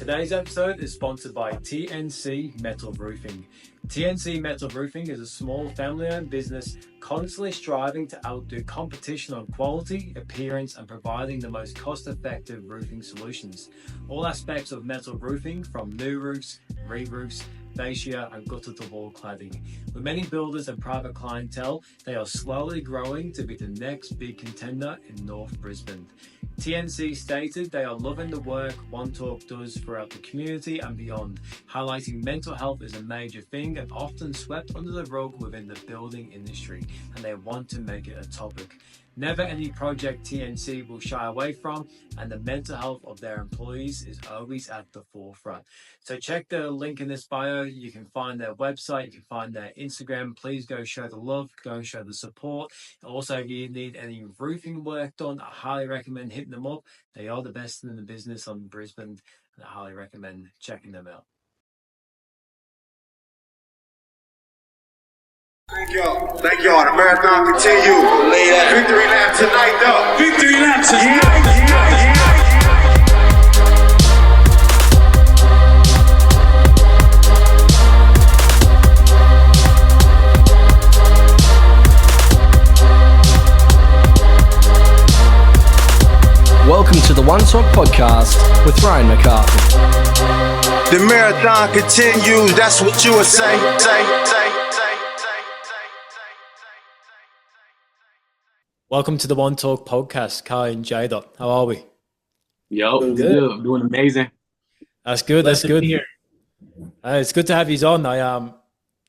Today's episode is sponsored by TNC Metal Roofing. TNC Metal Roofing is a small family-owned business constantly striving to outdo competition on quality, appearance, and providing the most cost-effective roofing solutions. All aspects of metal roofing, from new roofs, re-roofs, fascia, and gutter-to-wall cladding. With many builders and private clientele, they are slowly growing to be the next big contender in North Brisbane. TNC stated they are loving the work OneTalk does throughout the community and beyond, highlighting mental health is a major thing and often swept under the rug within the building industry, and they want to make it a topic. Never any project TNC will shy away from, and the mental health of their employees is always at the forefront. So check the link in this bio. You can find their website, you can find their Instagram. Please go show the love, go show the support. Also, if you need any roofing work done, I highly recommend hitting them up. They are the best in the business on Brisbane, and I highly recommend checking them out. Thank y'all. Thank y'all. The marathon continue. Victory lap tonight, though. Victory lap tonight. Welcome to the OneTalk podcast with Ryan McCarthy. The marathon continues. That's what you would say. Welcome to the OneTalk podcast, Ki and Jdot. How are we? Yo, good. Doing amazing. That's good. That's good. It's good to have you on. I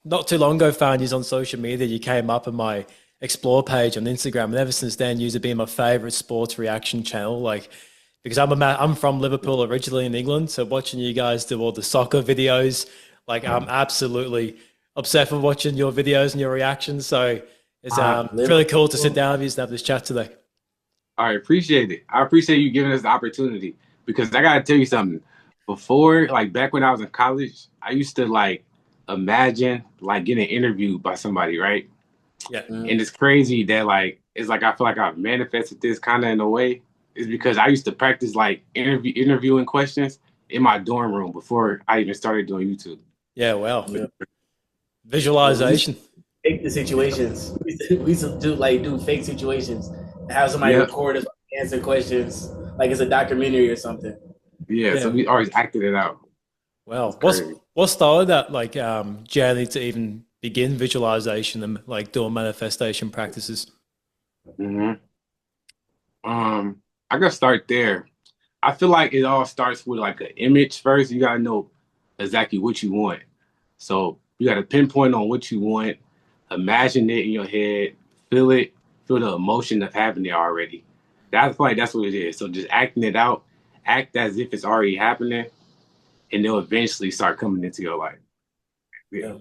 not too long ago found you on social media. You came up on my explore page on Instagram, and ever since then, you've been my favorite sports reaction channel. Because I'm from Liverpool originally in England, so watching you guys do all the soccer videos, I'm absolutely obsessed with watching your videos and your reactions. So it's really cool to sit down with you and have this chat today. I appreciate it. I appreciate you giving us the opportunity, because I gotta tell you something. Before, back when I was in college, I used to imagine getting interviewed by somebody, right? Yeah. And it's crazy that I feel like I've manifested this kind of in a way. Is because I used to practice interviewing questions in my dorm room before I even started doing YouTube. Yeah, well, visualization. Fake the situations. We used to do fake situations. Have somebody record us, answer questions like it's a documentary or something. Yeah, so we always acted it out. Well, what started that journey to even begin visualization and doing manifestation practices? I gotta start there. I feel like it all starts with an image first. You gotta know exactly what you want. So you gotta pinpoint on what you want, imagine it in your head, feel the emotion of having it already. I feel like that's what it is. So just acting it out, act as if it's already happening, and they'll eventually start coming into your life. Yeah.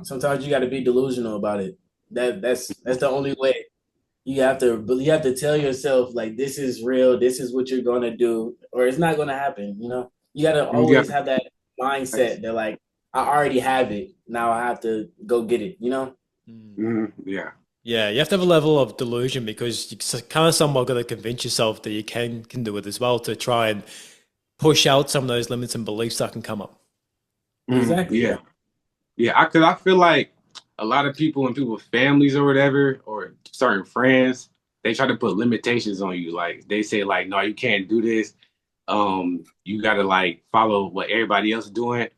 Sometimes you gotta be delusional about it. That's the only way. You have to tell yourself this is real, this is what you're gonna do, or it's not gonna happen. You gotta always have that mindset that I already have it. Now I have to go get it. Yeah. Yeah, you have to have a level of delusion, because you kind of somewhat got to convince yourself that you can do it as well, to try and push out some of those limits and beliefs that can come up. Exactly. Yeah. Yeah, because I feel like a lot of people and people's families or whatever, or certain friends, they try to put limitations on you. They say no, you can't do this. You got to follow what everybody else is doing.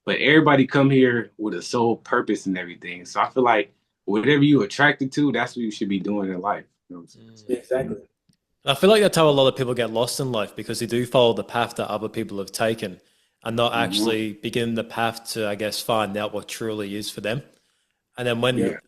But everybody come here with a sole purpose and everything. So I feel like whatever you're attracted to, that's what you should be doing in life. You know what I'm saying? Exactly. I feel like that's how a lot of people get lost in life, because they do follow the path that other people have taken and not actually begin the path to, I guess, find out what truly is for them. And then when you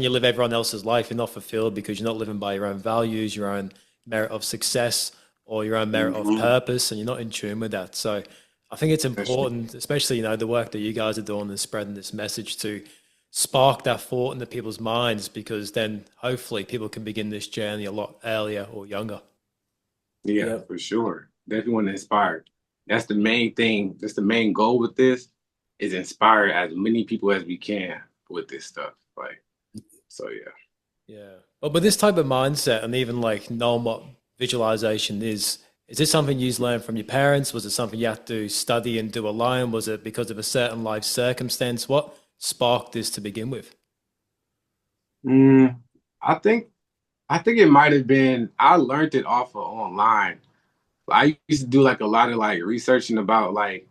live everyone else's life, you're not fulfilled, because you're not living by your own values, your own merit of success, or your own merit of purpose, and you're not in tune with that. So I think it's important, especially, the work that you guys are doing and spreading this message, to spark that thought into people's minds, because then hopefully people can begin this journey a lot earlier or younger. Yeah, for sure. Definitely want to inspire. That's the main thing. That's the main goal with this, is inspire as many people as we can with this stuff. Yeah. But this type of mindset, and even knowing what visualization is, Is this something you learned from your parents? Was it something you had to study and do alone? Was it because of a certain life circumstance? What sparked this to begin with? Mm, I think I think it might have been I learned it off of online. I used to do like a lot of like researching about like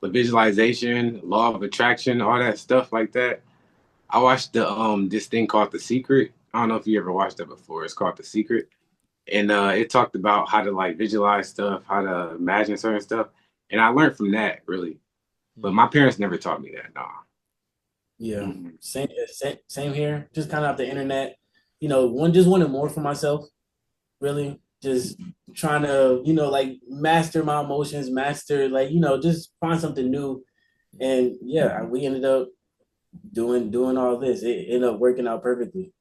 the visualization, law of attraction, all that stuff like that. I watched the this thing called The Secret. I don't know if you ever watched that before. It's called The Secret. And it talked about how to like visualize stuff, how to imagine certain stuff. And I learned from that really. But my parents never taught me that. No. Yeah, Mhm. same here. Just kind of off the internet. One just wanted more for myself. Really, just trying to like master my emotions, master like just find something new. And yeah, we ended up doing all this. It ended up working out perfectly.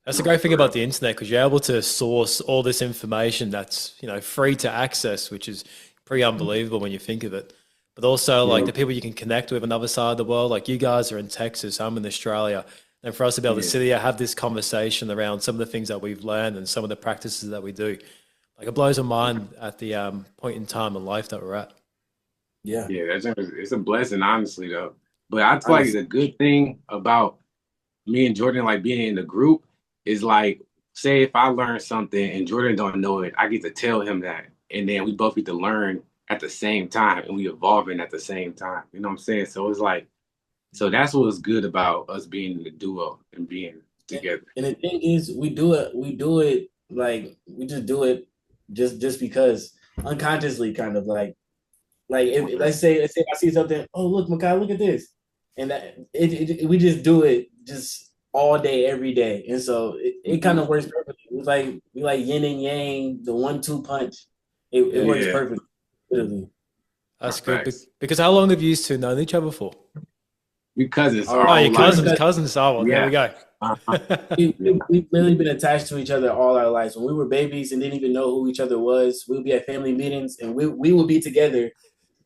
That's the No, great thing for about real. the internet because you're able to source all this information that's free to access, which is pretty unbelievable when you think of it. But also like Yeah. the people you can connect with on the other side of the world, like you guys are in Texas, I'm in Australia, and for us to be able to Yeah. sit here have this conversation around some of the things that we've learned and some of the practices that we do, like it blows my mind at the point in time in life that we're at. Yeah, Yeah, it's a blessing, honestly, though. But I feel like honestly. the good thing about me and Jordan like being in the group is like, say if I learn something and Jordan don't know it, I get to tell him that, and then we both get to learn at the same time, and we evolving at the same time. You know what I'm saying? So it's like, so that's what's good about us being in the duo and being together. And the thing is, we do it like we just do it just because unconsciously, kind of like if let's say if I see something, oh look, Makai, look at this, and that we just do it just all day, every day, and so it kind of works perfectly. We like yin and yang, the 1-2 punch. It Yeah, works Yeah, perfectly, literally. that's good. facts. Because how long have you two known each other for? We cousins our Oh, Oh, your whole life. cousins, cousins. Oh, well, there we Yeah. go. Uh-huh. Yeah. we've literally been attached to each other all our lives. When we were babies and didn't even know who each other was, we would be at family meetings and we would be together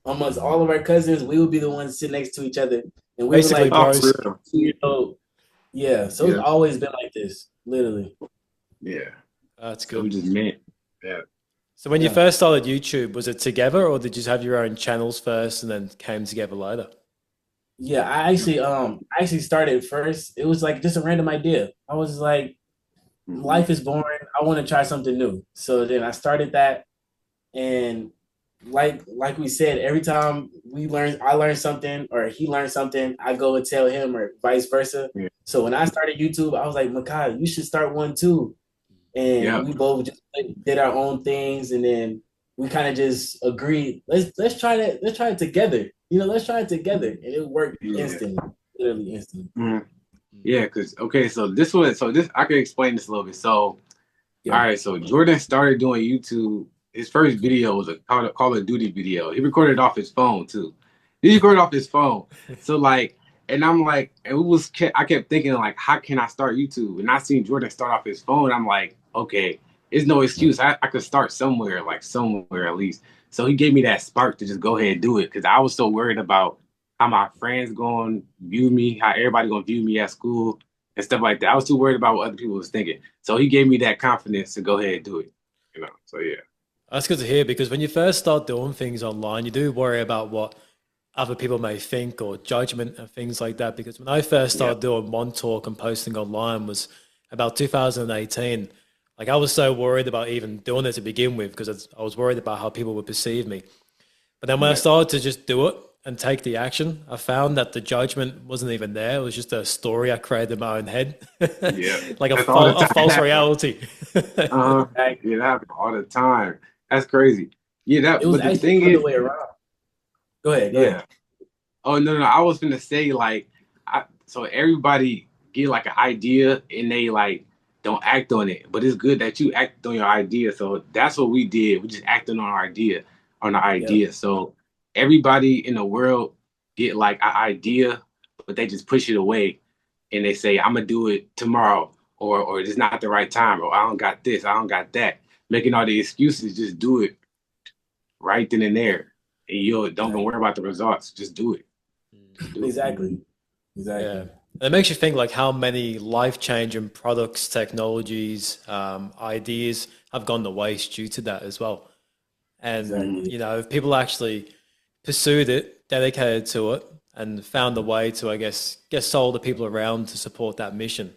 amongst all of our cousins. We would be the ones sitting next to each other, and we were Basically, like Oh, for bros. real. 2 years old. Yeah, so it's Yeah. always been like this, literally. Yeah. That's So we good. just met. Yeah. So when you Yeah, first started YouTube, was it together or did you have your own channels first and then came together later? yeah. I actually started first. It was like just a random idea. I was like, Hmm. life is boring. I want to try something new. So then I started that, and like we said, every time I learn something or he learned something, I go and tell him or vice versa. Yeah. So when I started YouTube, I was like, Makai, you should start one too. And Yeah. we both just did our own things, and then we kind of just agreed, let's try that, let's try it together. Let's try it together, and it worked Yeah. instantly, literally instantly. Mhm. Yeah, because okay, so this I can explain this a little bit. So all Yeah, right, so Jordan started doing YouTube. His first video was a Call of Duty video. He recorded it off his phone too. He recorded off his phone. So like, and I'm like, and I kept thinking like, how can I start YouTube? And I seen Jordan start off his phone. I'm like, okay, there's no excuse. I could start somewhere, like somewhere at least. So he gave me that spark to just go ahead and do it because I was so worried about how my friends going to view me, how everybody going to view me at school and stuff like that. I was too worried about what other people was thinking. So he gave me that confidence to go ahead and do it. So yeah. That's good to hear because when you first start doing things online, you do worry about what other people may think or judgment and things like that. Because when I first Yeah. started doing OneTalk and posting online was about 2018. Like I was so worried about even doing it to begin with because I was worried about how people would perceive me. But then when I Yeah. started to just do it and take the action, I found that the judgment wasn't even there. It was just a story I created in my own head, Yeah. like That's all the a time. false reality. Uh-huh. like, Yeah, that happens all the time. That's crazy. Yeah, it that was but the actually thing the other is, way around. Go ahead, go yeah. ahead. Oh no, no, I was gonna say like so everybody get like an idea and they like don't act on it. But it's good that you act on your idea. So that's what we did. We just acted on our Yep. idea. So everybody in the world get like an idea, but they just push it away and they say, I'm gonna do it tomorrow, or it's not the right time, or I don't got this, I don't got that. Making all the excuses, just do it right then and there. And you don't even worry about the results. Just do it. Just do it. Exactly. Yeah. Exactly. And it makes you think like how many life-changing products, technologies, ideas have gone to waste due to that as well. And, Exactly. you know, if people actually pursued it, dedicated to it, and found a way to, I guess, get sold the people around to support that mission,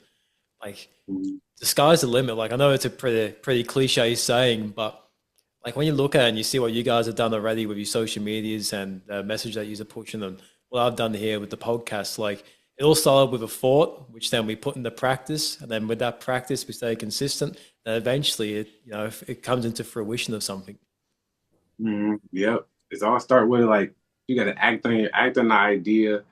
like Mhm. the sky's the limit. Like I know it's a pretty cliche saying, but like when you look at it and you see what you guys have done already with your social medias and the message that you're pushing and what I've done here with the podcast, like it all started with a thought, which then we put into practice, and then with that practice we stay consistent, and eventually it, you know, it comes into fruition of something. Yep. It's all start with like you got to act on the idea.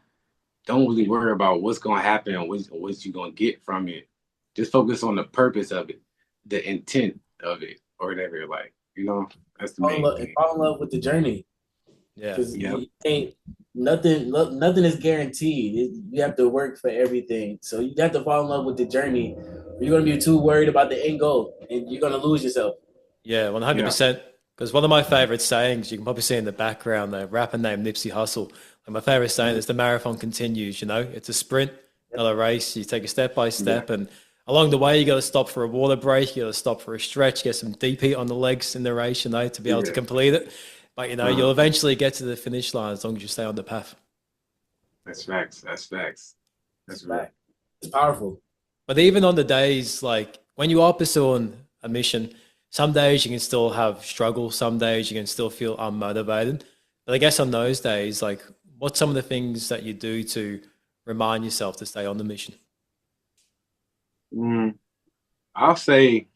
Don't really worry about what's gonna happen and what you're gonna get from it. Just focus on the purpose of it, the intent of it, or whatever. Like that's the main thing. Fall in love with the journey. Yeah. Because Yep. you ain't nothing is guaranteed. You have to work for everything. So you have to fall in love with the journey. You're gonna be too worried about the end goal, and you're gonna lose yourself. Yeah, 100%. Because one of my favorite sayings, you can probably see in the background, the rapper named Nipsey Hussle. And my favorite saying is the marathon continues, you know, it's a sprint, not a race. You take it step by step. And along the way, you got to stop for a water break, you got to stop for a stretch, get some deep heat on the legs in the race, you know, to be able to complete it. But, you know, you'll eventually get to the finish line as long as you stay on the path. That's facts. That's right. It's powerful. But even on the days, like when you are pursuing a mission, some days you can still have struggle. Some days you can still feel unmotivated. But I guess on those days, like what's some of the things that you do to remind yourself to stay on the mission? I'll say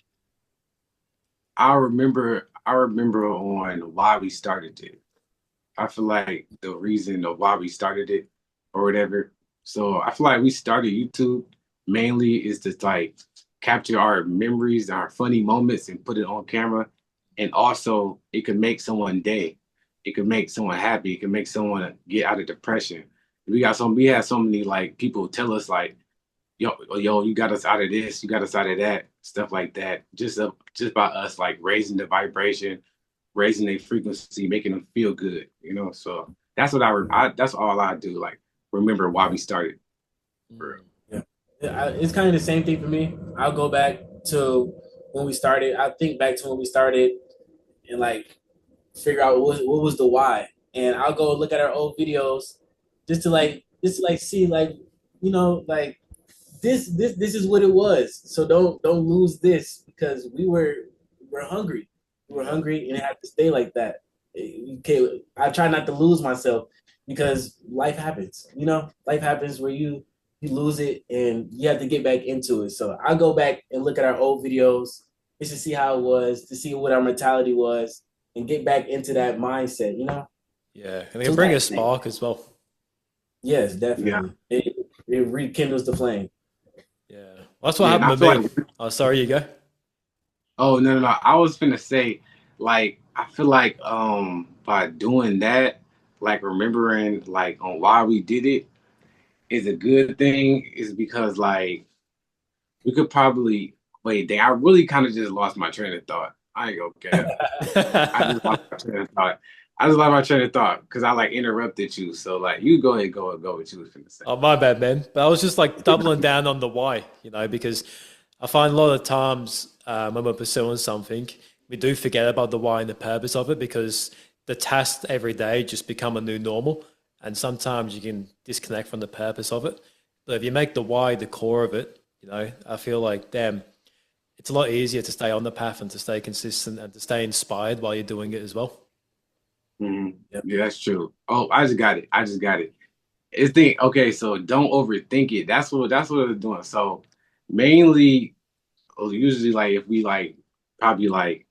I remember on why we started it. I feel like the reason of why we started it or whatever. So I feel like we started YouTube mainly is to like capture our memories, our funny moments and put it on camera. And also it could make someone day. It could make someone happy. It could make someone get out of depression. We had so many like people tell us like, yo, you got us out of this, you got us out of that, stuff like that. Just by us like raising the vibration, raising their frequency, making them feel good, you know. So that's what that's all I do. Like remember why we started. It's kind of the same thing for me. I'll go back to when we started. I think back to when we started and like figure out what was the why. And I'll go look at our old videos just to see like, you know, like this is what it was. So don't lose this because we're hungry. We're hungry and it had to stay like that. Okay, I try not to lose myself because life happens. You know, life happens where you lose it and you have to get back into it. So I go back and look at our old videos just to see how it was, to see what our mentality was, and get back into that mindset, you know? Yeah, and it can bring a spark as well. Yes, definitely. Yeah. It rekindles the flame. Yeah. Well, that's what happened with me. Oh, sorry, you go. Oh, no. I was finna say, like, I feel like by doing that, like remembering like on why we did it, is a good thing is because like we could probably dang, I really kind of just lost my train of thought. I ain't gonna care. I just lost my train of thought because I like interrupted you. So like you go ahead, go what you was gonna say. Oh, my bad, man. But I was just like doubling down on the why, you know, because I find a lot of times when we're pursuing something, we do forget about the why and the purpose of it because the tasks every day just become a new normal. And sometimes you can disconnect from the purpose of it. But if you make the why the core of it, you know, I feel like, damn, it's a lot easier to stay on the path and to stay consistent and to stay inspired while you're doing it as well. Mm-hmm. Yep. Yeah, that's true. Oh, I just got it. Okay, so don't overthink it. That's what we're doing. So mainly, usually like if we like probably like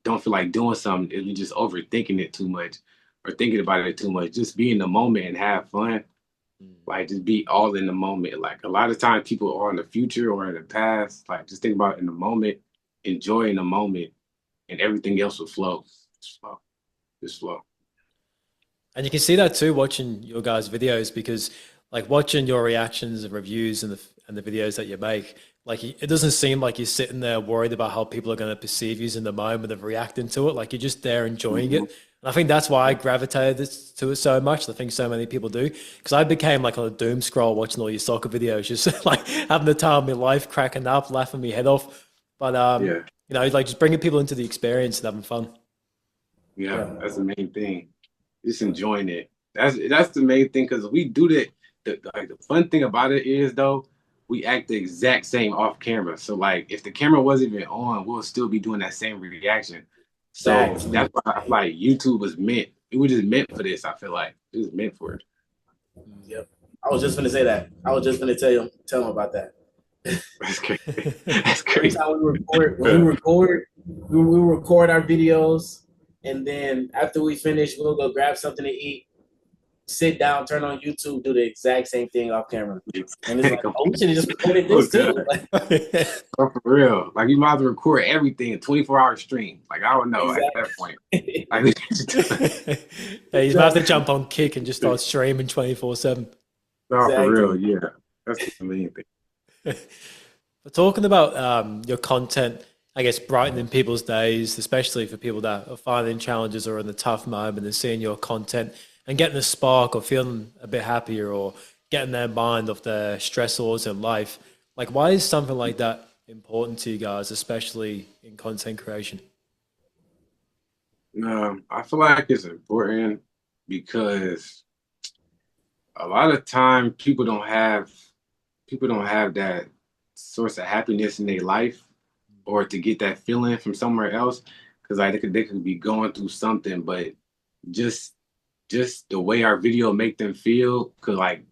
don't feel like doing something, if we just overthinking it too much or thinking about it too much, just be in the moment and have fun. Like just be all in the moment. Like a lot of times people are in the future or in the past. Like just think about it in the moment, enjoying the moment, and everything else will flow. Just flow. And you can see that too watching your guys' videos because like watching your reactions and reviews and the videos that you make, like it doesn't seem like you're sitting there worried about how people are going to perceive you in the moment of reacting to it. Like you're just there enjoying it. And I think that's why I gravitated to it so much. I think so many people do because I became like on a doom scroll watching all your soccer videos, just like having the time of my life, cracking up, laughing my head off. But you know, like just bringing people into the experience and having fun. Yeah, Yeah. that's the main thing. Just enjoying it. That's the main thing because we do that. The fun thing about it is though, we act the exact same off camera. So like if the camera wasn't even on, we'll still be doing that same reaction. So Exactly. that's why I feel like YouTube was meant. It was just meant for this. I feel like it was meant for it. Yep. I was just gonna say that. I was just gonna tell him about that. That's crazy. That's Every crazy. time we record, Yeah. we record our videos, and then after we finish, we'll go grab something to eat, sit down, turn on YouTube, do the exact same thing off camera, and it's like, oh, we should have just recorded Oh this too. god. Oh, for real. Like you might as well record everything in 24-hour stream. Like I don't know at that point. Exactly. Like, Yeah, he's about to jump on Kick and just start streaming 24/7. no, for real, yeah. That's the main thing. But talking about your content, I guess brightening people's days, especially for people that are finding challenges or in a tough moment and seeing your content and getting a spark or feeling a bit happier or getting their mind off their stressors in life. Like, why is something like that important to you guys, especially in content creation? I feel like it's important because a lot of time people don't have that source of happiness in their life or to get that feeling from somewhere else because like they could be going through something, but just just the way our video make them feel could like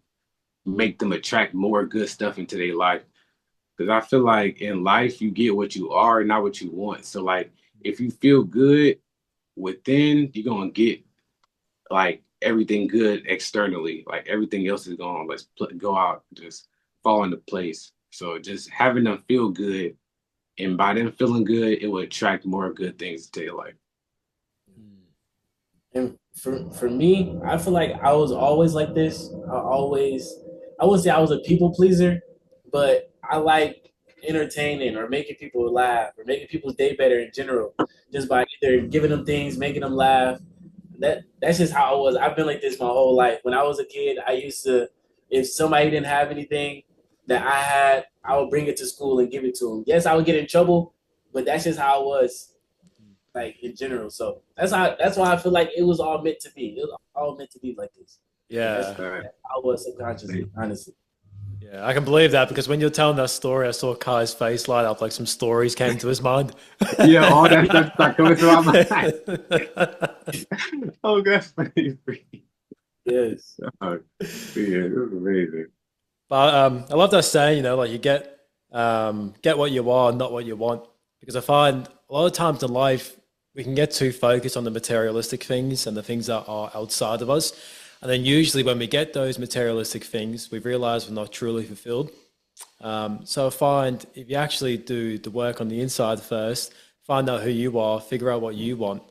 make them attract more good stuff into their life. Because I feel like in life you get what you are, not what you want. So like if you feel good within, you're gonna get like everything good externally. Like everything else is gonna go out, just fall into place. So just having them feel good, and by them feeling good, it will attract more good things to your life. And for me, I feel like I was always like this. I wouldn't say I was a people pleaser, but I like entertaining or making people laugh or making people's day better in general, just by either giving them things, making them laugh. That's just how I was. I've been like this my whole life. When I was a kid, I used to, if somebody didn't have anything that I had, I would bring it to school and give it to them. Yes, I would get in trouble, but that's just how I was like in general. So that's why I feel like it was all meant to be. It was all meant to be like this. That's Yeah. how I was subconsciously, honestly. Yeah, I can believe that because when you're telling that story, I saw Kai's face light up like some stories came to his mind. Yeah, all that stuff start coming to my mind. Oh, that's funny. Yes. Oh, yeah, it was amazing. But I love that saying, like you get what you are, not what you want. Because I find a lot of times in life we can get too focused on the materialistic things and the things that are outside of us. And then usually when we get those materialistic things, we realize we're not truly fulfilled. So I find if you actually do the work on the inside first, find out who you are, figure out what you want,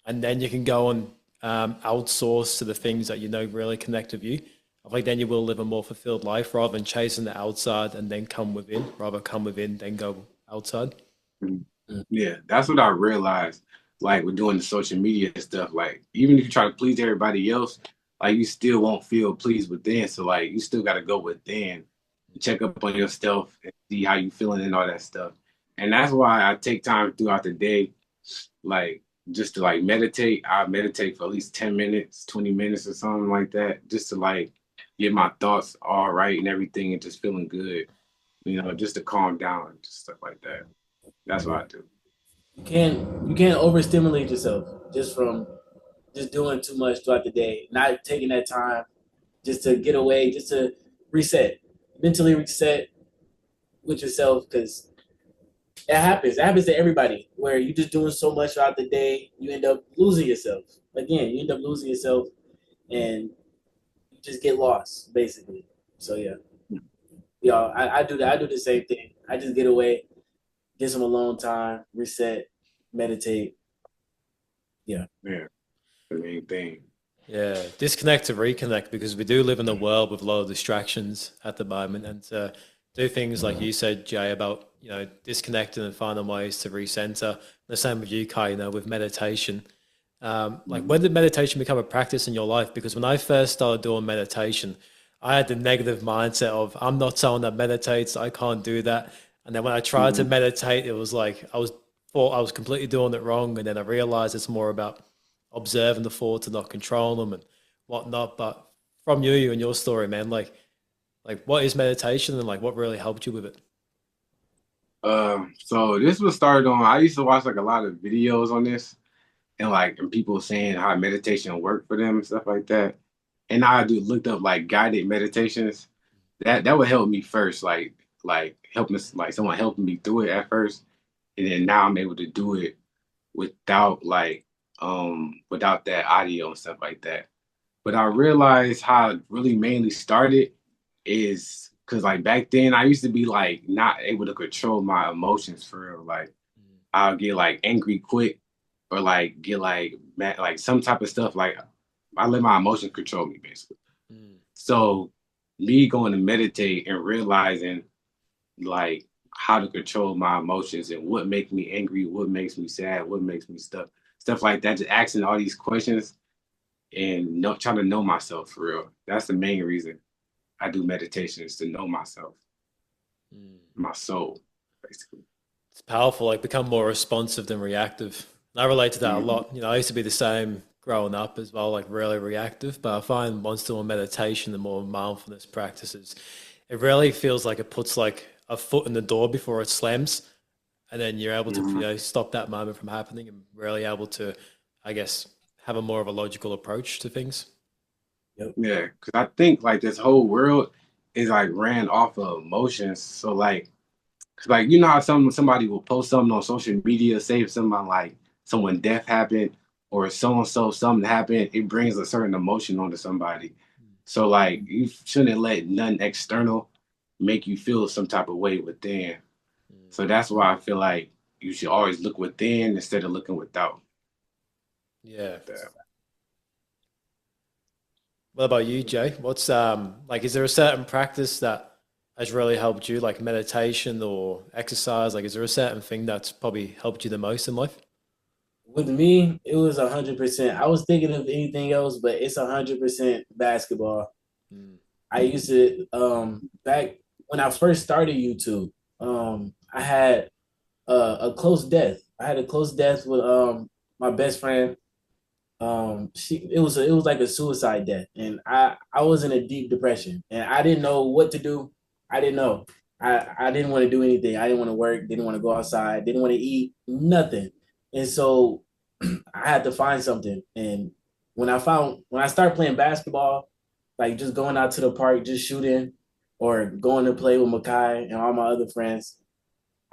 and then you can go and outsource to the things that really connect with you. I think then you will live a more fulfilled life rather than chasing the outside and then come within, rather come within, then go outside. Yeah, that's what I realized. Like with doing the social media stuff, like even if you try to please everybody else, like you still won't feel pleased within. So like you still got to go within, check up on yourself, and see how you feeling and all that stuff. And that's why I take time throughout the day, like just to like meditate. I meditate for at least 10 minutes, 20 minutes or something like that, just to like get my thoughts all right and everything and just feeling good, just to calm down, just stuff like that. That's what I do. You can't overstimulate yourself just from just doing too much throughout the day, not taking that time just to get away, just to reset, mentally reset with yourself because it happens. It happens to everybody where you just doing so much throughout the day, you end up losing yourself. Again, you end up losing yourself and you just get lost, basically. So yeah, I do that. I do the same thing. I just get away, get some alone time, reset, meditate. Yeah. Yeah, the main thing. Yeah, disconnect to reconnect because we do live in a world with a lot of distractions at the moment, and to do things like you said, Jay, about disconnecting and finding ways to recenter. The same with you, Kai. With meditation. Like when did meditation become a practice in your life? Because when I first started doing meditation, I had the negative mindset of I'm not someone that meditates. I can't do that. And then when I tried to meditate, it was like thought I was completely doing it wrong, and then I realized it's more about observing the thoughts and not controlling them and whatnot. But from you and your story, man, like what is meditation and like what really helped you with it? So this was started on. I used to watch like a lot of videos on this, and people saying how meditation worked for them and stuff like that. And I do looked up like guided meditations. That would help me first, like helping like someone helping me through it at first, and then now I'm able to do it without without that audio and stuff like that. But I realized how it really mainly started is because like back then I used to be like not able to control my emotions for real. Like I'll get like angry quick or like get like mad, like some type of stuff. Like I let my emotions control me basically. Mm, So me going to meditate and realizing like how to control my emotions and what makes me angry, what makes me sad, what makes me stuff like that. Just asking all these questions and trying to know myself for real. That's the main reason I do meditation is to know myself, mm. my soul, basically. It's powerful, like become more responsive than reactive. I relate to that a Mhm. lot. You know, I used to be the same growing up as well, like really reactive. But I find once doing meditation and more mindfulness practices, it really feels like it puts like a foot in the door before it slams, and then you're able to, Mhm. stop that moment from happening and really able to, I guess, have a more of a logical approach to things. Yep. Yeah, because I think like this whole world is like ran off of emotions. So like, cause like you know how somebody will post something on social media, say if someone like someone death happened or so and so something happened, it brings a certain emotion onto somebody. So like you shouldn't let nothing external make you feel some type of way within. Mm. So that's why I feel like you should always look within instead of looking without. Yeah. That. What about you, Jay? What's like? Is there a certain practice that has really helped you, like meditation or exercise? Like, is there a certain thing that's probably helped you the most in life? With me, it was 100%. I was thinking of anything else, but it's 100% basketball. Mm, I used to back when I first started YouTube. I had a close death. I had a close death with my best friend. She it was like a suicide death, and I was in a deep depression, and I didn't know what to do. I didn't know. I didn't want to do anything. I didn't want to work. Didn't want to go outside. Didn't want to eat nothing. And so I had to find something. And when I started playing basketball, like just going out to the park, just shooting, or going to play with Makai and all my other friends,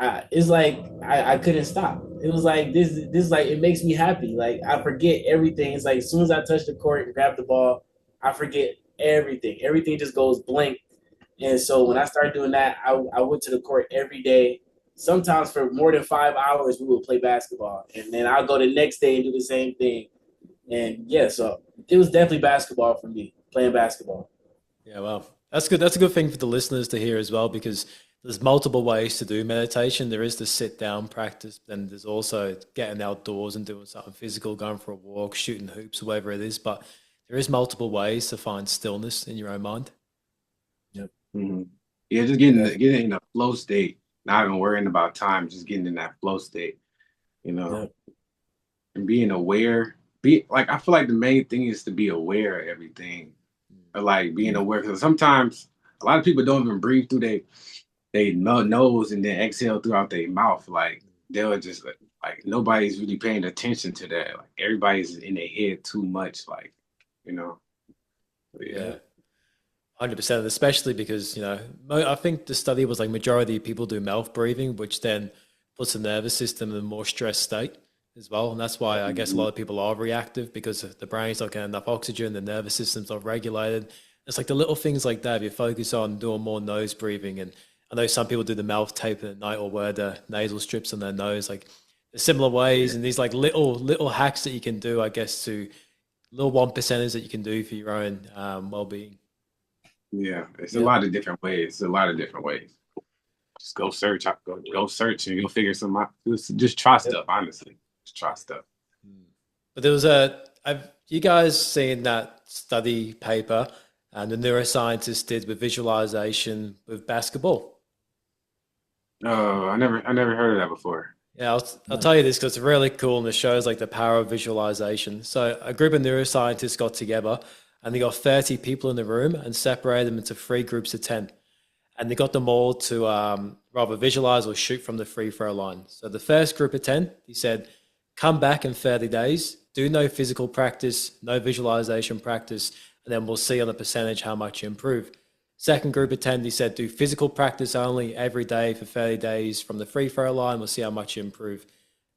it's like I couldn't stop. It was like this like it makes me happy. Like I forget everything. It's like as soon as I touch the court and grab the ball, I forget everything. Everything just goes blank. And so when I started doing that, I went to the court every day. Sometimes for more than 5 hours, we would play basketball, and then I'll go the next day and do the same thing. And yeah, so it was definitely basketball for me, playing basketball. yeah, well, that's good. That's a good thing for the listeners to hear as well, because there's multiple ways to do meditation. There is the sit down practice, then there's also getting outdoors and doing something physical, going for a walk, shooting hoops, whatever it is. But there is multiple ways to find stillness in your own mind. Yep. Mhm. Yeah, just Definitely. getting in a flow state, not even worrying about time, just getting in that flow state, you know, Yep. and being aware. Be like I feel like the main thing is to be aware of everything, or like being Yeah. aware because sometimes a lot of people don't even breathe through they nose and then exhale throughout their mouth. Like they'll just like nobody's really paying attention to that. Like everybody's in their head too much. Like you know, yeah. Yeah. 100%, especially because, I think the study was like majority of people do mouth breathing, which then puts the nervous system in a more stressed state as well. And that's why I guess a lot Mhm. of people are reactive because the brain's not getting enough oxygen, the nervous system's not regulated. It's like the little things like that. If you focus on doing more nose breathing, and I know some people do the mouth tape at night or wear the nasal strips on their nose, like there's similar ways Yeah. and these like little hacks that you can do, I guess, to little one percenters that you can do for your own well-being. Yeah, it's a Yep. lot of different ways. It's a lot of different ways. Just go search. Go search, and you'll figure some out. Just try Yep. stuff. Honestly, just try stuff. Mm. But there was have you guys seen that study paper and the neuroscientists did with visualization with basketball? I never heard of that before. Yeah, I'll tell you this because it's really cool and it shows like the power of visualization. So a group of neuroscientists got together and they got 30 people in the room and separated them into three groups of 10. And they got them all to rather visualize or shoot from the free throw line. So the first group of 10, he said, come back in 30 days, do no physical practice, no visualization practice, and then we'll see on the percentage how much you improve. Second group of 10, he said, do physical practice only every day for 30 days from the free throw line. We'll see how much you improve.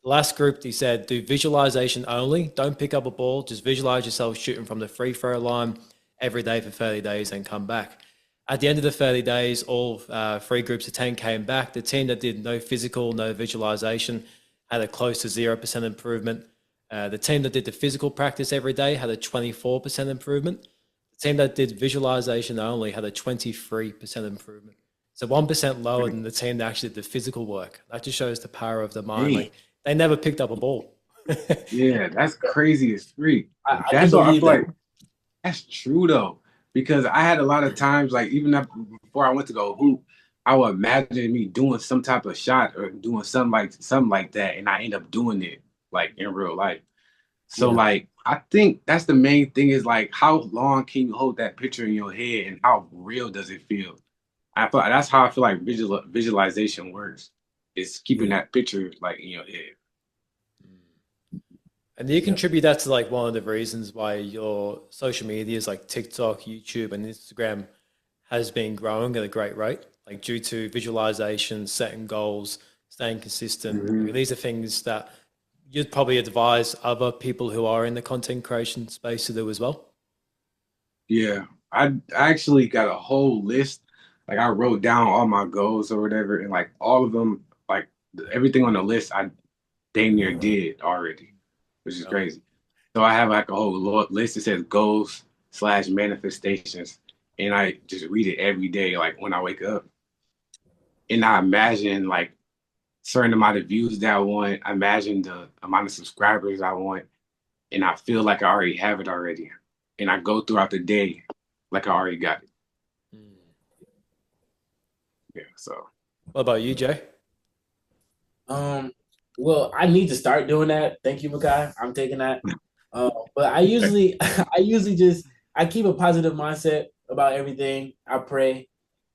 The last group, he said, do visualization only. Don't pick up a ball. Just visualize yourself shooting from the free throw line every day for 30 days and come back. At the end of the 30 days, all three groups of 10 came back. The team that did no physical, no visualization had a close to 0% improvement. The team that did the physical practice every day had a 24% improvement. The team that did visualization only had a 23% improvement. So 1% lower than the team that actually did the physical work. That just shows the power of the mind. Like they never picked up a ball. Yeah, that's crazy as freak. I can That's what I believe feel that. like. That's true though, because I had a lot of times, like even before I went to go hoop, I would imagine me doing some type of shot or doing something like that, and I end up doing it like in real life. So Yeah. like I think that's the main thing is like how long can you hold that picture in your head and how real does it feel? I thought that's how I feel like visualization works. Is keeping Yeah. that picture like in your head. And do you Yeah. contribute that to like one of the reasons why your social medias like TikTok, YouTube, and Instagram has been growing at a great rate, like due to visualization, setting goals, staying consistent. Mhm. Like, these are things that you'd probably advise other people who are in the content creation space to do as well. Yeah, I actually got a whole list. Like I wrote down all my goals or whatever, and like all of them, like everything on the list, I damn near did already, which is Yeah. crazy. So I have like a whole list that says goals slash manifestations, and I just read it every day, like when I wake up, and I imagine like certain amount of views that I want. I imagine the amount of subscribers I want, and I feel like I already have it already, and I go throughout the day like I already got it. Mm. Yeah, so. What about you, Jay? Um, well, I need to start doing that. Thank you, Makai. I'm taking that. But I usually, I usually just, I keep a positive mindset about everything. I pray,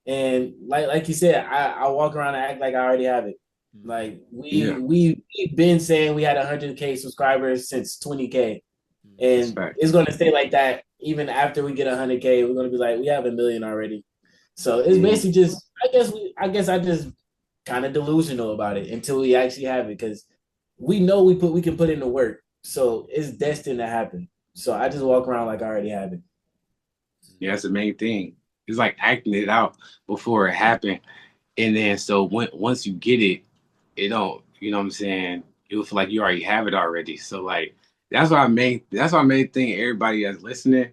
and like you said, I walk around and act like I already have it. Like Yeah, we've been saying we had 100K subscribers since 20K, that's and fact. it's going to stay like that even after we get 100K. We're going to be like we have 1 million already. So it's Mhm. basically just, I guess I just kind of delusional about it until we actually have it because we know we can put in the work, so it's destined to happen. So I just walk around like I already have it. Yeah, that's the main thing. It's like acting it out before it happened, and then so once you get it, it don't. You know what I'm saying? You'll feel like you already have it already. So like that's why I made thing. Everybody that's listening,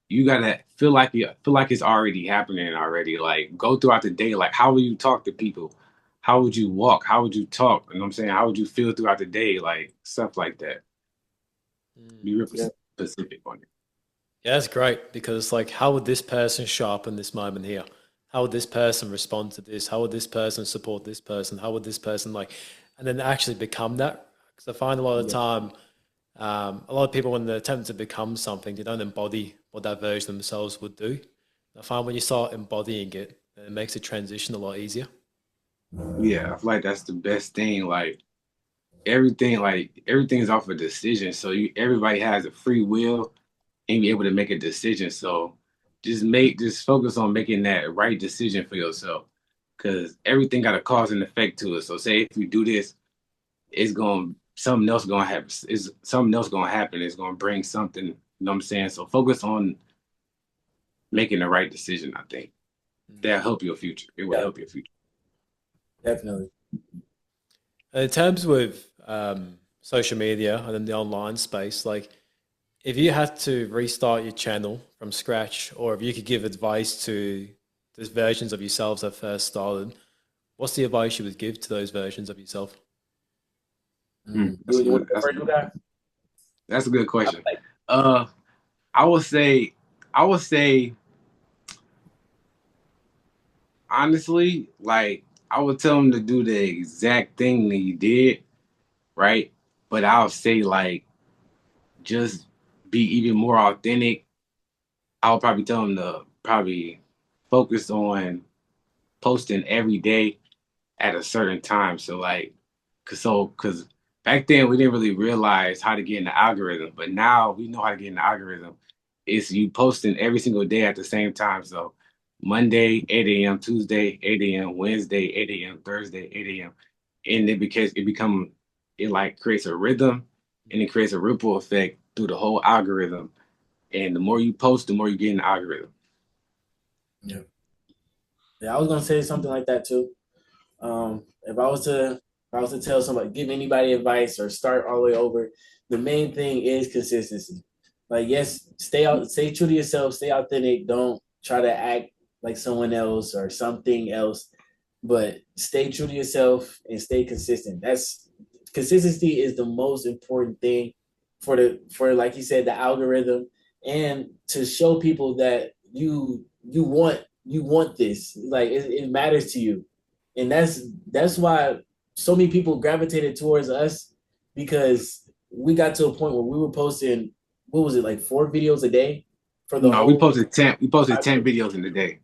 you gotta feel like it's already happening already. Like go throughout the day. Like how will you talk to people? How would you walk? How would you talk? You know what I'm saying? How would you feel throughout the day? Like stuff like that. Be real Yeah, specific on it. Yeah, that's great because it's like, how would this person show up in this moment here? How would this person respond to this? How would this person support this person? How would this person like, and then actually become that? Because I find a lot of the yeah, time, a lot of people when they attempt to become something, they don't embody what that version themselves would do. I find when you start embodying it, it makes the transition a lot easier. Yeah, I feel like that's the best thing. Like everything is off a decision. So everybody has a free will and be able to make a decision. So just focus on making that right decision for yourself. Cause everything got a cause and effect to it. So say if you do this, it's going something else gonna happen. Is something else gonna happen. It's gonna bring something, you know what I'm saying? So focus on making the right decision, I think. That'll help your future. It will yeah, help your future. definitely. And in terms with social media and then the online space, like if you had to restart your channel from scratch, or if you could give advice to those versions of yourselves that first started, what's the advice you would give to those versions of yourself? You want to go first, guy? That's a good question. Uh I would say, I would say, honestly, like I would tell them to do the exact thing that you did, right? But I'll say like just be even more authentic. I'll probably tell them to probably focus on posting every day at a certain time. So like, cause back then we didn't really realize how to get in the algorithm, but now we know how to get in the algorithm. It's you posting every single day at the same time. So Monday 8 a.m., Tuesday 8 a.m., Wednesday 8 a.m., Thursday 8 a.m. And it like creates a rhythm and it creates a ripple effect through the whole algorithm. And the more you post, the more you get in the algorithm. Yeah. Yeah, I was gonna say something like that too. If I was to tell somebody, give anybody advice or start all the way over, the main thing is consistency. Like, yes, stay true to yourself, stay authentic. Don't try to act like someone else or something else, but stay true to yourself and stay consistent. That's consistency is the most important thing for like you said, the algorithm, and to show people that you want this. Like it matters to you, and that's why so many people gravitated towards us, because we got to a point where we were posting, what was it, like 4 videos a day for the No, we whole. posted 10. We posted 10 videos in a day.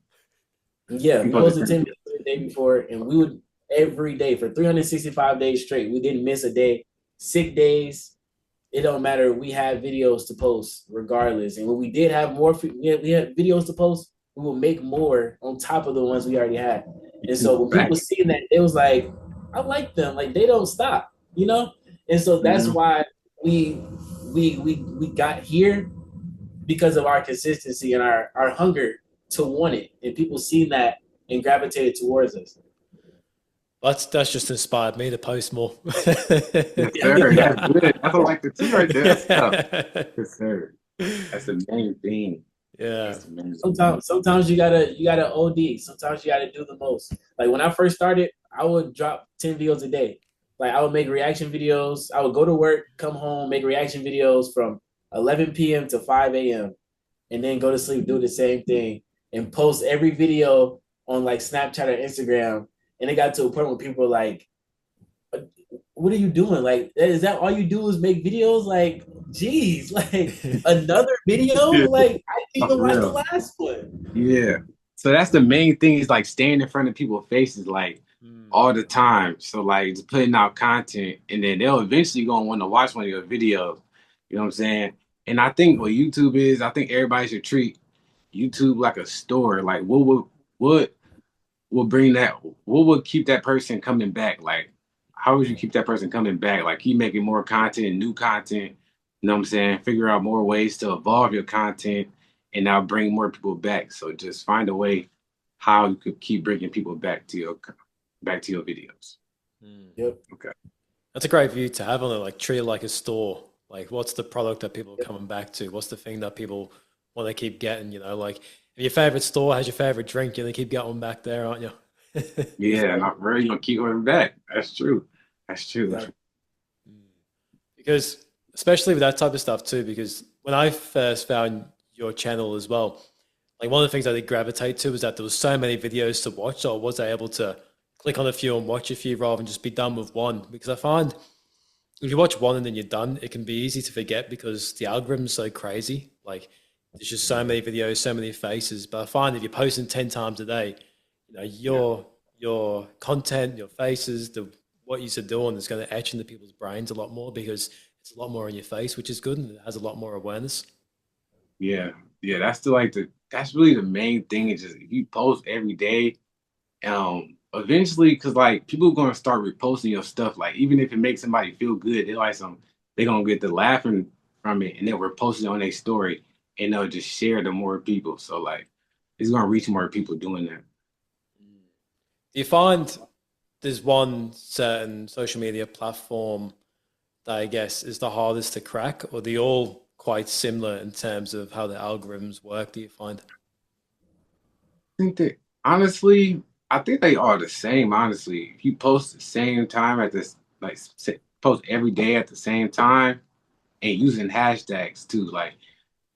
Yeah, We we posted posted 10 10 videos. videos the day before, and we would every day for 365 days straight. We didn't miss a day. Sick days, it don't matter. We had videos to post regardless. And when we did have more, we had videos to post, we will make more on top of the ones we already had. And so when people Back. seen that, it was like, I like them. Like they don't stop, you know? And so that's Mhm. why we got here, because of our consistency and our hunger to want it. And people seen that and gravitated towards us. That's just inspired me to post more. Yes, Yeah. sir. That's good. That's like the tea right there. That's tough. Yeah. Yes, sir. That's the main thing. Yeah. That's the main thing. Sometimes you gotta OD. Sometimes you gotta do the most. Like when I first started, I would drop 10 videos a day. Like I would make reaction videos. I would go to work, come home, make reaction videos from 11 p.m. to 5 a.m. and then go to sleep, do the same thing, and post every video on like Snapchat or Instagram. And it got to a point where people were like, what are you doing? Like, is that all you do is make videos? Like, geez, like another video? Yeah, Like, I didn't for even watch the real. last one. Yeah. So that's the main thing is like staying in front of people's faces like Mm. all the time. So like just putting out content and then they'll eventually gonna want to watch one of your videos. You know what I'm saying? And I think what YouTube is, I think everybody should treat YouTube like a store. Like what will bring that what would keep that person coming back? Like how would you keep that person coming back? Like keep making more content, new content, you know what I'm saying? Figure out more ways to evolve your content and now bring more people back. So just find a way how you could keep bringing people back to your videos. Mm. Yep. Okay. That's a great view to have on it. Like treat it like a store. Like, what's the product that people are Yep. coming back to? What's the thing that people want to keep getting? Like if your favorite store has your favorite drink, you're gonna keep going back there, aren't you? Yeah, Exactly. not really gonna keep going back. That's true. That's true. Exactly. Because especially with that type of stuff too, because when I first found your channel as well, like one of the things I did gravitate to was that there was so many videos to watch, so I was able to click on a few and watch a few rather than just be done with one. Because I find if you watch one and then you're done, it can be easy to forget because the algorithm's so crazy. Like there's just so many videos, so many faces. But I find if you're posting 10 times a day, Yeah. your content, your faces, the what you're doing is going to etch into people's brains a lot more because it's a lot more in your face, which is good and it has a lot more awareness. Yeah. Yeah. That's really the main thing is just if you post every day, eventually because like people are gonna start reposting your stuff. Like even if it makes somebody feel good, they're gonna get the laughing from it and then repost it on their story and they'll just share to more people. So like it's gonna reach more people doing that. Do you find there's one certain social media platform that I guess is the hardest to crack, or they all quite similar in terms of how the algorithms work? Do you find? Think that honestly, I think they are the same. Honestly, if you post the same time at this, post every day at the same time, and using hashtags too. Like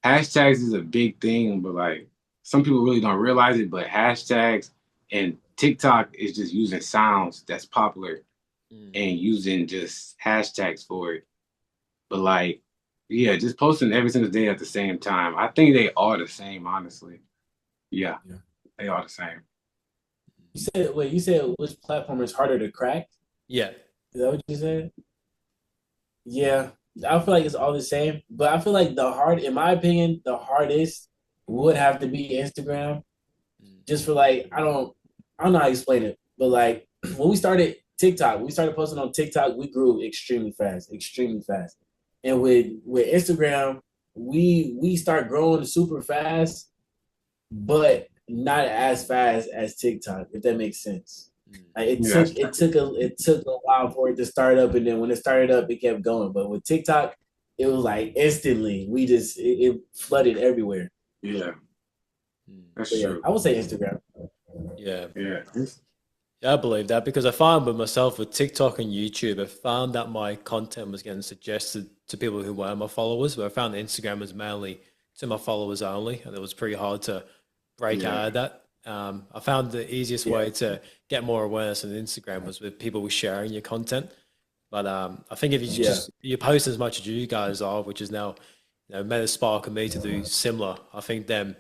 hashtags is a big thing, but like some people really don't realize it. But hashtags and TikTok is just using sounds that's popular Mm. and using just hashtags for it. But like, yeah, just posting every single day at the same time. I think they are the same, honestly. Yeah, Yeah. they are the same. You said which platform is harder to crack? Yeah. Is that what you said? Yeah, I feel like it's all the same, but I feel like in my opinion, the hardest would have to be Instagram. Mm. Just for like, I don't know how to explain it, but like when we started TikTok, we started posting on TikTok, we grew extremely fast. And with Instagram, we start growing super fast, but not as fast as TikTok, if that makes sense. Mm. Like Yeah, it took a while for it to start up, and then when it started up, it kept going. But with TikTok, it was like instantly it flooded everywhere. yeah, Mm. that's So yeah, true. I would say Instagram. Yeah. Yeah, Yeah, I believe that because I found with myself with TikTok and YouTube, I found that my content was getting suggested to people who were my followers, but I found Instagram was mainly to my followers only, and it was pretty hard to break out yeah, of that. I found the easiest Yeah, way to get more awareness on Instagram was with people sharing your content. But I think if you yeah, just you post as much as you guys are, which is now made a spark of me to do similar, I think then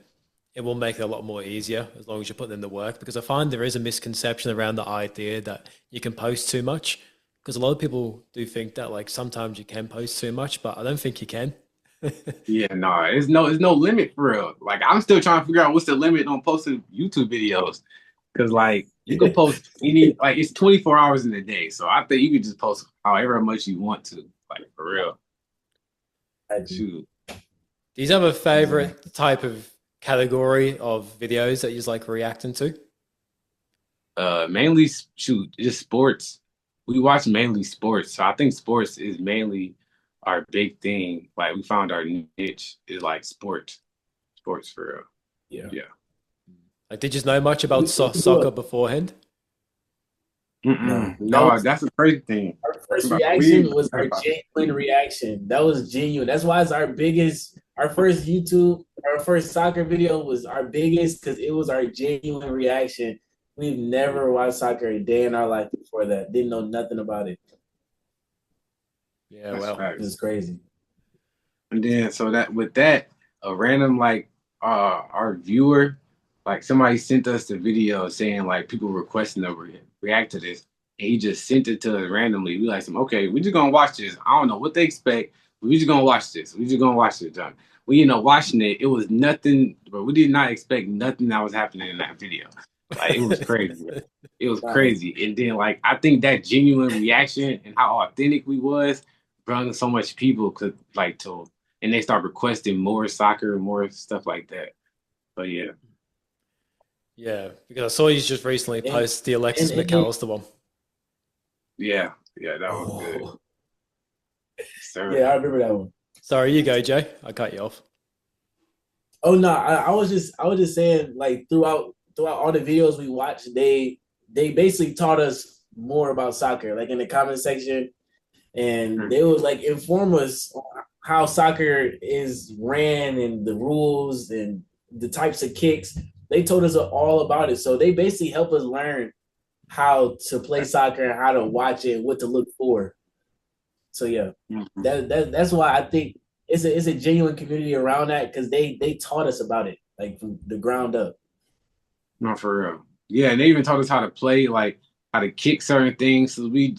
it will make it a lot more easier as long as you put in the work. Because I find there is a misconception around the idea that you can post too much. Because a lot of people do think that like sometimes you can post too much, but I don't think you can. yeah. No, it's no limit for real. Like I'm still trying to figure out what's the limit on posting YouTube videos. Cause like you could post any like it's 24 hours in a day. So I think you could just post however much you want to. Like for real. I do. Shoot. Do you have a Exactly. favorite type of category of videos that you like reacting to? Mainly shoot, just sports. We watch mainly sports. So I think sports is mainly our big thing. Like we found our niche is like sports. Sports for Yeah. real. Like, did you know much about We do soccer beforehand? Yeah. no. That No, was that's a crazy thing. our first About we reaction was our genuine reaction. That was genuine. That's why it's our first YouTube, our first soccer video was our biggest because it was our genuine reaction. We've never watched soccer a day in our life before that. Didn't know nothing about it. Yeah, that's well, It facts. was crazy. And then so that with that, a random like our viewer, like somebody sent us the video saying like people requesting to react to this, and he just sent it to us randomly. We like some okay, we just gonna watch this. I don't know what they expect. We just gonna watch this. We just gonna watch this, John. We watching it. It was nothing, but we did not expect nothing that was happening in that video. Like it was crazy. It was Right. crazy. And then like I think that genuine reaction and how authentic we was brought so much people could like to and they start requesting more soccer, more stuff like that. But yeah, yeah, because I saw you just recently And post the Alexis and it, McAllister one. yeah, yeah, that was good, oh sir. yeah, I remember that one. Sorry, you go, Jay. I cut you off. Oh no, I was just saying like throughout all the videos we watched, they basically taught us more about soccer, like in the comment section, and Mhm. they would like inform us on how soccer is ran and the rules and the types of kicks. They told us all about it, so they basically help us learn how to play soccer and how to watch it, what to look for. So yeah, Mhm. that's why I think it's a genuine community around that because they taught us about it like from the ground up. No, for real. Yeah, and they even taught us how to play, like how to kick certain things. So we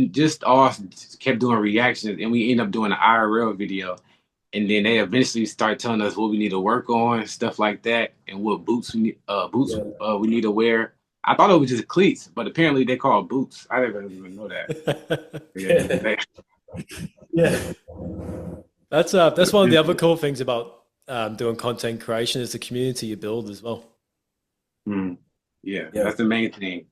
just all kept doing reactions, and we end up doing an IRL video. And then they eventually start telling us what we need to work on, stuff like that, and what boots Yeah, we need to wear. I thought it was just cleats, but apparently they call boots. I didn't even know that. Yeah, yeah, That's one of the other cool things about doing content creation is the community you build as well. Mm, yeah, yeah, that's the main thing.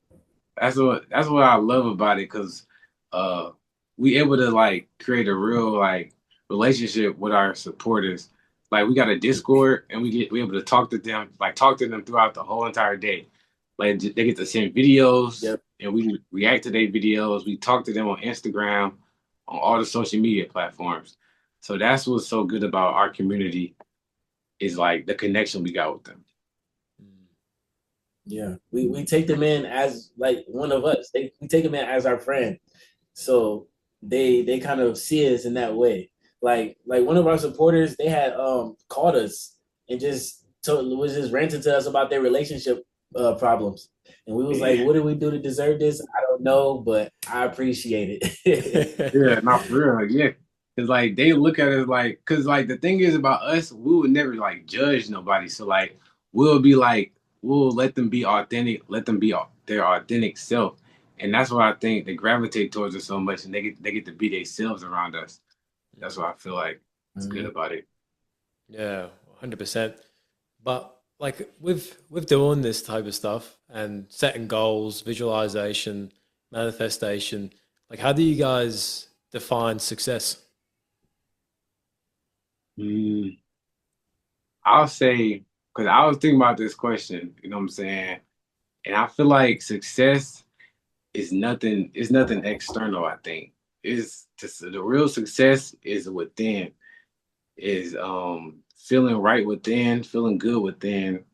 That's what I love about it because uh we able to like create a real like relationship with our supporters. Like we got a Discord and we able to talk to them throughout the whole entire day. Like they get to send videos yeah. and we react to their videos. We talk to them on Instagram, on all the social media platforms. So that's what's so good about our community is like the connection we got with them. Yeah, we take them in as like one of us. We take them in as our friend, so they kind of see us in that way. Like one of our supporters, they had called us and was just ranting to us about their relationship problems, and we was like, Yeah, "What do we do to deserve this? I don't know, but I appreciate it." yeah, not for real. Like, yeah, cause like they look at it like, cause like the thing is about us, we would never like judge nobody. So like we'll be like, we'll let them be authentic, let them be their authentic self, and that's why I think they gravitate towards us so much, and they get to be themselves around us. That's what I feel like it's good Mhm. about it. Yeah, 100%. But like with doing this type of stuff and setting goals, visualization, manifestation, like how do you guys define success? Mm, I'll say, because I was thinking about this question, you know what I'm saying? And I feel like success is nothing external, I think. It's just the real success is within, is feeling right within, feeling good within,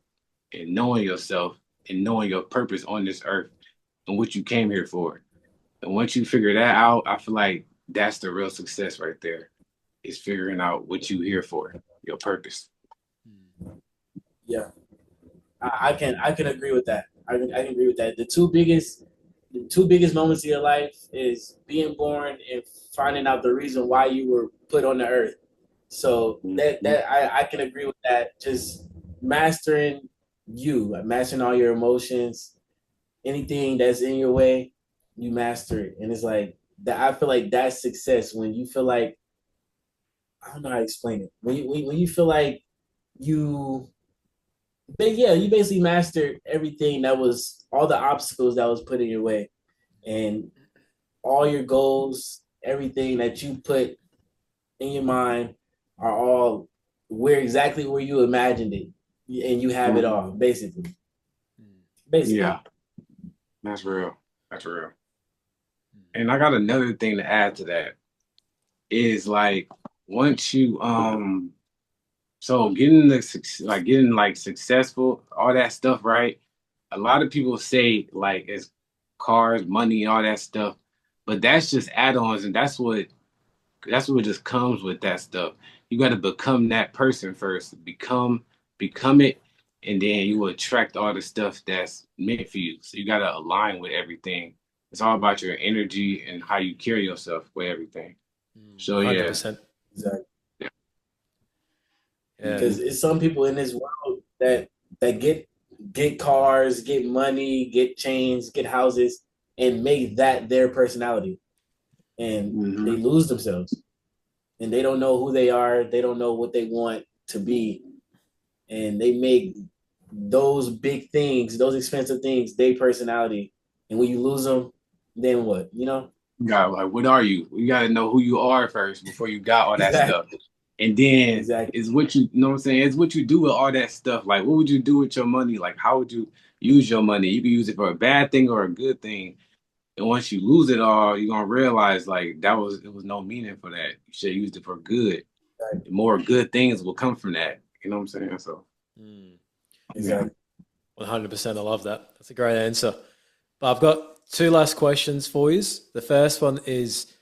and knowing yourself and knowing your purpose on this earth and what you came here for. And once you figure that out, I feel like that's the real success right there. Is figuring out what you here for, your purpose. Yeah, I can agree with that. I can agree with that. The two biggest moments of your life is being born and finding out the reason why you were put on the earth. So that Mhm. that I can agree with that. Just mastering like mastering all your emotions, anything that's in your way, you master it. And it's like that. I feel like that's success when you feel like I don't know how to explain it. When you feel like you but yeah, you basically mastered everything that was all the obstacles that was put in your way, and all your goals, everything that you put in your mind are all exactly where you imagined it, and you have it Mhm. all basically. Basically, Yeah, that's real. That's real. And I got another thing to add to that is like once you so getting like successful, all that stuff, right? A lot of people say like it's cars, money, all that stuff, but that's just add-ons, and that's what just comes with that stuff. You got to become that person first. Become it, and then you will attract all the stuff that's meant for you. So you got to align with everything. It's all about your energy and how you carry yourself with everything. So yeah, 100%. exactly. Yeah. Because it's some people in this world that get cars, get money, get chains, get houses, and make that their personality, and hmm they lose themselves, and they don't know who they are. They don't know what they want to be, and they make those big things, those expensive things, their personality. And when you lose them, then what? You know? you got like, what are you? You got to know who you are first before you got all that stuff. Exactly. And then Exactly. is what you know what I'm saying? It's what you do with all that stuff. Like, what would you do with your money? Like, how would you use your money? You can use it for a bad thing or a good thing. And once you lose it all, you're gonna realize like it was no meaning for that. You should have used it for good. And more good things will come from that. You know what I'm saying? So Mm, yeah. Exactly. 100%. I love that. That's a great answer. But I've got two last questions for you. The first one is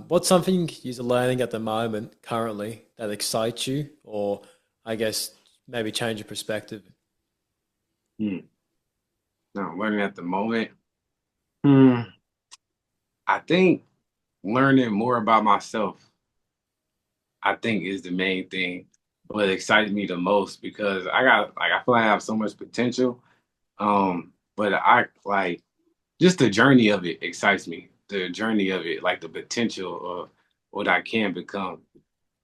what's something you're learning at the moment currently that excites you, or I guess maybe change your perspective? Hmm. Now I'm learning at the moment. Hmm. I think learning more about myself, I think is the main thing. What excites me the most because I feel like I have so much potential. But I like just the journey of it excites me. The journey of it, like the potential of what I can become.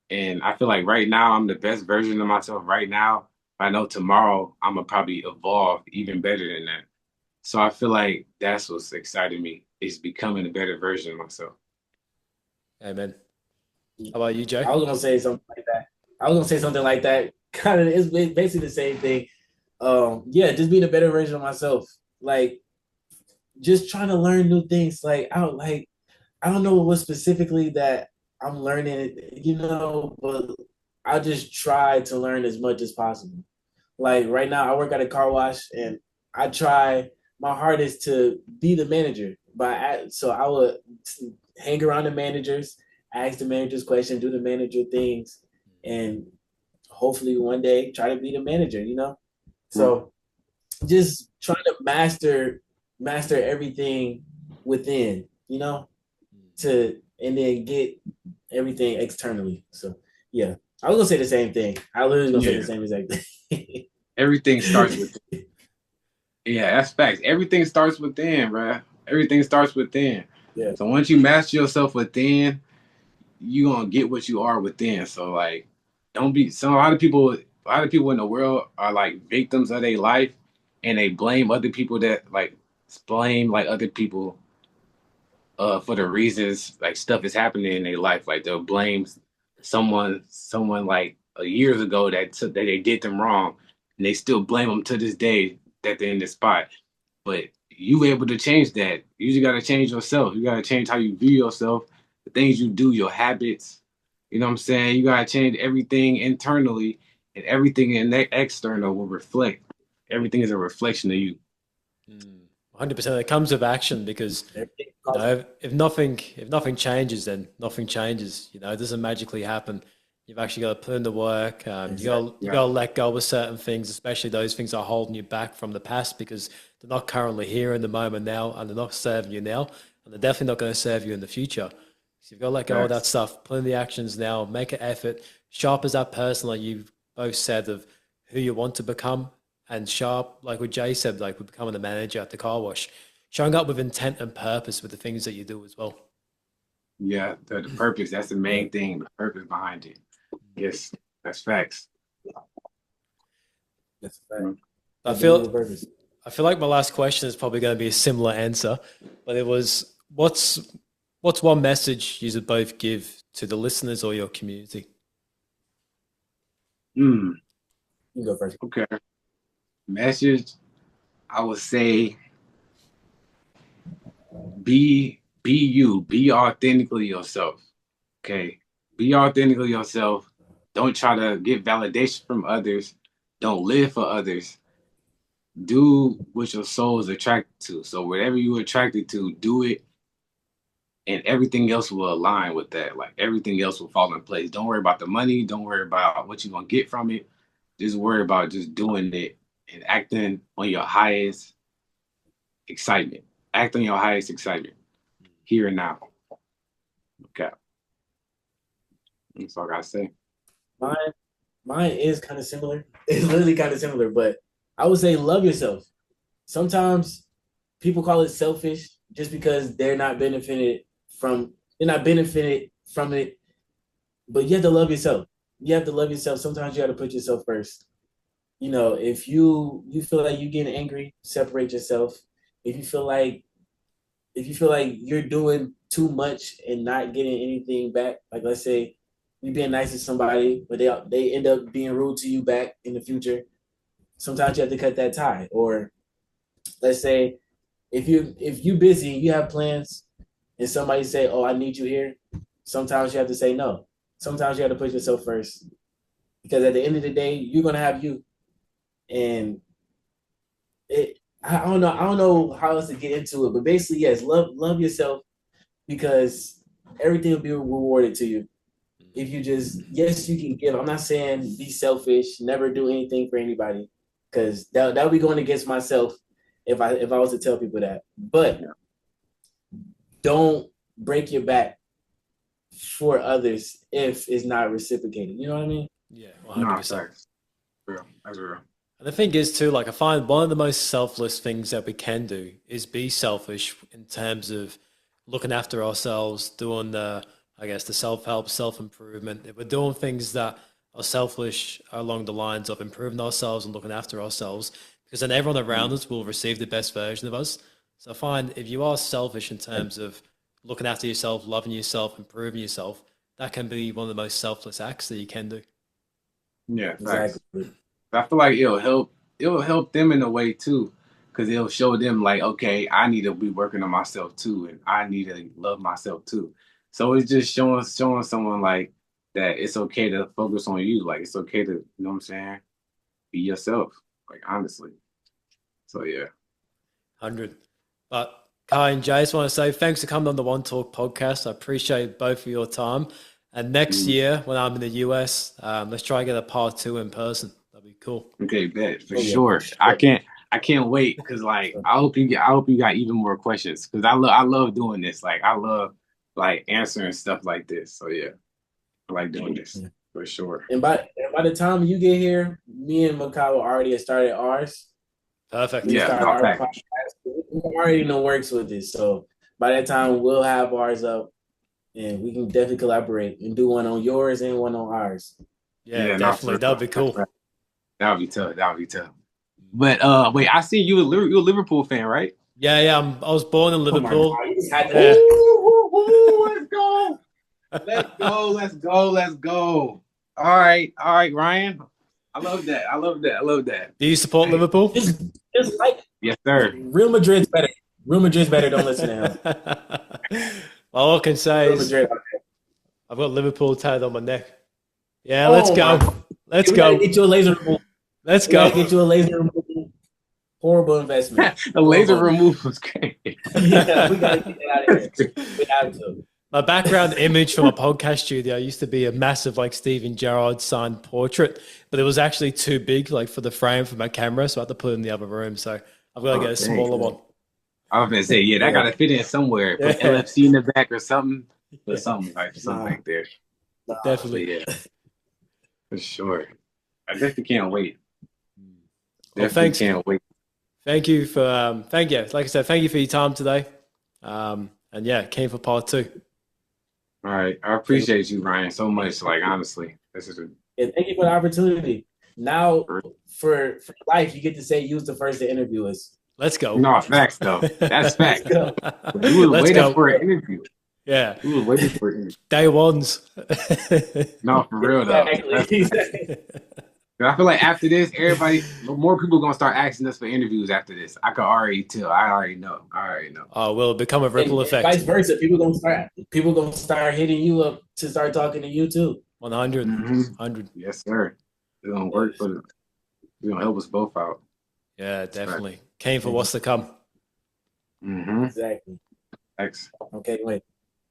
And I feel like right now I'm the best version of myself right now. I know tomorrow I'm gonna probably evolve even better than that. So I feel like that's what's exciting me is becoming a better version of myself. Amen. How about you, Jay? I was gonna say something like that. I was gonna say something like that. Kind of, it's basically the same thing. Yeah, just being a better version of myself. Like, just trying to learn new things. I don't know what specifically that I'm learning, but I just try to learn as much as possible. Like right now, I work at a car wash, and I try my hardest to be the manager. So I would hang around the managers, ask the managers questions, do the manager things, and hopefully one day try to be the manager. So just trying to master everything within, to and then get everything externally. So yeah, I was gonna say the same thing. I literally gonna say the same exact thing. Everything starts with. Yeah, that's facts. Everything starts within, bruh. Everything starts within. Yeah. So once you master yourself within, you gonna get what you are within. So like, don't be. So a lot of people in the world are like victims of their life, and they blame other people that like blame like other people for the reasons like stuff is happening in their life. Like they'll blame someone like years ago that they did them wrong, and they still blame them to this day that they're in this spot. But you able to change that. You just gotta change yourself. You gotta change how you view yourself, the things you do, your habits. You know what I'm saying? You gotta change everything internally, and everything in that external will reflect. Everything is a reflection of you. 100%. It comes with action because if nothing changes, then nothing changes. It doesn't magically happen. You've actually got to put in the work. You got to let go of certain things, especially those things that are holding you back from the past because they're not currently here in the moment now, and they're not serving you now, and they're definitely not going to serve you in the future. So you've got to let go of that stuff, put in the actions now, make an effort, sharp as that person, like you both said, of who you want to become, and sharp, like what Jay said, like with becoming the manager at the car wash, showing up with intent and purpose with the things that you do as well. Yeah, the purpose, that's the main thing, the purpose behind it. Yes, that's facts. That's a fact. I feel like my last question is probably going to be a similar answer, but it was what's one message you should both give to the listeners or your community? Mm, You go first. okay. Message, I would say be you, be authentically yourself. Okay. Be authentically yourself. Don't try to get validation from others. Don't live for others. Do what your soul is attracted to. So whatever you're attracted to, do it, and everything else will align with that. Like everything else will fall in place. Don't worry about the money. Don't worry about what you're gonna get from it. Just worry about just doing it and acting on your highest excitement. Act on your highest excitement here and now. Okay. That's all I gotta say. Mine, mine is kind of similar. It's literally kind of similar, but I would say love yourself. Sometimes people call it selfish just because they're not benefited from it. But you have to love yourself. You have to love yourself. Sometimes you have to put yourself first. If you feel like you're getting angry, separate yourself. If you feel like you're doing too much and not getting anything back, like let's say you being nice to somebody, but they end up being rude to you back in the future. Sometimes you have to cut that tie. Or let's say if you busy, you have plans, and somebody say, "Oh, I need you here." Sometimes you have to say no. Sometimes you have to put yourself first because at the end of the day, you're gonna have you, and I don't know how else to get into it, but basically, yes, love yourself because everything will be rewarded to you if you just yes, you can give. I'm not saying be selfish, never do anything for anybody, because that would be going against myself if I was to tell people that. But don't break your back for others if it's not reciprocated. You know what I mean? Yeah, No, 100%. facts. Real. That's real. And the thing is too, like I find one of the most selfless things that we can do is be selfish in terms of looking after ourselves, doing I guess, the self-help, self-improvement. If we're doing things that are selfish along the lines of improving ourselves and looking after ourselves, because then everyone around us will receive the best version of us. So I find if you are selfish in terms of looking after yourself, loving yourself, improving yourself, that can be one of the most selfless acts that you can do. Yeah, facts. Exactly. I feel like it'll help them in a way too, because it'll show them like, okay, I need to be working on myself too, and I need to love myself too. So it's just showing someone like that it's okay to focus on you. Like it's okay to, you know what I'm saying? Be yourself. Like honestly. So yeah. 100. But Kai and Jay, I just want to say thanks for coming on the OneTalk podcast. I appreciate both of your time. And next year, when I'm in the US, let's try and get a part 2 in person. That'd be cool. Okay, bet for sure. I can't wait because like I hope you got even more questions because I love doing this. Like I love like answering stuff like this. So yeah, I like doing this for sure. And by the time you get here, me and Makai will already have started ours. Perfect. We started our podcast. We already know works with this. So by that time, we'll have ours up, and we can definitely collaborate and do one on yours and one on ours. Yeah, definitely. That would be cool. That would be tough. But wait, I see you're a Liverpool fan, right? Yeah. I was born in Liverpool. Let's go. All right, Ryan. I love that. Do you support Liverpool? Just like yes, sir. Real Madrid's better. Don't listen to him. All I can say is I've got Liverpool tatted on my neck. Yeah, let's go. Let's go. Get you a laser removal. Let's go. Get you a laser removal. Horrible investment. The laser removal was great. Yeah, we gotta get that out of here. We have to. My background image from a podcast studio used to be a massive like Steven Gerrard signed portrait, but it was actually too big like for the frame for my camera, so I had to put it in the other room. So I've got to get a smaller one. I was gonna say, that gotta fit in somewhere. Put LFC in the back or something. Put something back there. Definitely. Yeah. For sure. I definitely can't wait. Well, thanks. Can't wait. Thank you for like I said, thank you for your time today. And yeah, came for part 2. All right. I appreciate you, Ryan, so much. Like honestly. This is thank you for the opportunity. Now for life, you get to say you was the first to interview us. Let's go. No, facts though. That's facts. You was waiting for an interview. Yeah. You was waiting for an interview. Day ones. No, for real though. Exactly. I feel like after this, more people gonna start asking us for interviews after this. I can already tell. I already know. Oh, will it become a ripple effect? Vice versa. People gonna start hitting you up to start talking to you too. 100. 100. Yes, sir. It's gonna work for them. It's gonna help us both out. Yeah, definitely. Came for what's to come. Exactly. Thanks. Okay, wait.